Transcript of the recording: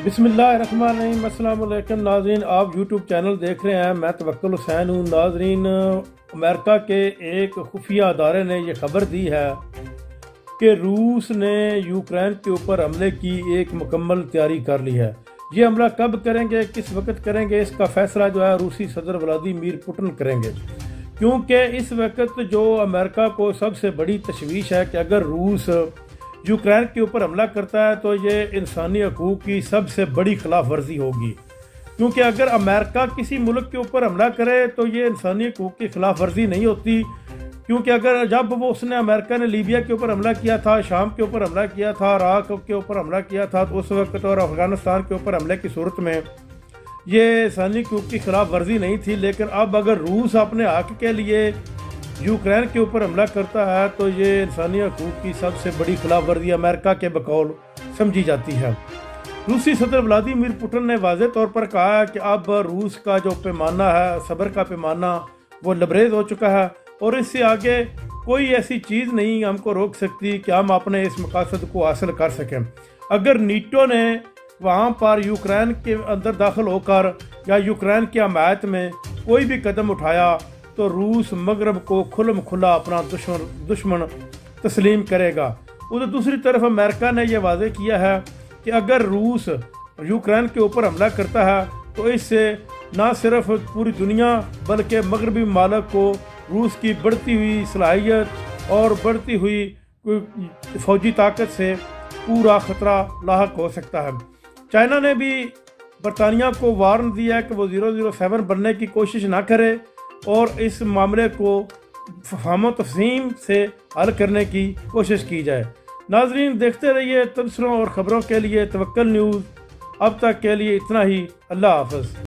बिस्मिल्लाहिर्रहमानिर्रहीम। अस्सलाम वालेकुम नाज़रीन, आप यूट्यूब चैनल देख रहे हैं। मैं तवक्कुल हुसैन हूँ। नाज़रीन, अमेरिका के एक खुफिया अदारे ने यह खबर दी है कि रूस ने यूक्रेन के ऊपर हमले की एक मुकम्मल तैयारी कर ली है। ये हमला कब करेंगे, किस वक्त करेंगे, इसका फैसला जो है रूसी सदर व्लादिमीर पुतिन करेंगे, क्योंकि इस वक्त जो अमेरिका को सबसे बड़ी तशवीश है कि अगर रूस यूक्रेन के ऊपर हमला करता है तो ये इंसानी हकूक़ की सबसे बड़ी खिलाफ वर्जी होगी। क्योंकि अगर अमेरिका किसी मुल्क के ऊपर हमला करे तो ये इंसानी हकूक़ की खिलाफ वर्जी नहीं होती, क्योंकि अगर जब अमेरिका ने लीबिया के ऊपर हमला किया था, शाम के ऊपर हमला किया था, इराक के ऊपर हमला किया था, तो उस वक्त और अफगानिस्तान के ऊपर हमले की सूरत में ये इंसानी हकूक़ की खिलाफ वर्जी नहीं थी। लेकिन अब अगर रूस अपने हक के लिए यूक्रेन के ऊपर हमला करता है तो ये इंसानी हकूक़ की सबसे बड़ी खिलाफ वर्जी अमेरिका के बकौल समझी जाती है। रूसी सदर व्लादिमीर पुतिन ने वाज़ेह तौर पर कहा है कि अब रूस का जो पैमाना है, सब्र का पैमाना, वो लबरेज हो चुका है और इससे आगे कोई ऐसी चीज़ नहीं हमको रोक सकती कि हम अपने इस मकासद को हासिल कर सकें। अगर नीटो ने वहाँ पर यूक्रेन के अंदर दाखिल होकर या यूक्रेन की हमायत में कोई भी कदम उठाया तो रूस मगरब को खुल्म खुला अपना दुश्मन तस्लीम करेगा। उधर दूसरी तरफ अमेरिका ने यह वाज़ेह किया है कि अगर रूस यूक्रेन के ऊपर हमला करता है तो इससे न सिर्फ पूरी दुनिया बल्कि मगरबी ममालिक को रूस की बढ़ती हुई सलाहियत और बढ़ती हुई फौजी ताकत से पूरा ख़तरा लाहक हो सकता है। चाइना ने भी बरतानिया को वार्न दिया है कि वो 007 बनने की कोशिश ना करे और इस मामले को फहम तफसीम से हल करने की कोशिश की जाए। नाजरीन, देखते रहिए तबसरों और ख़बरों के लिए तवक्कुल न्यूज़। अब तक के लिए इतना ही। अल्लाह हाफ़िज़।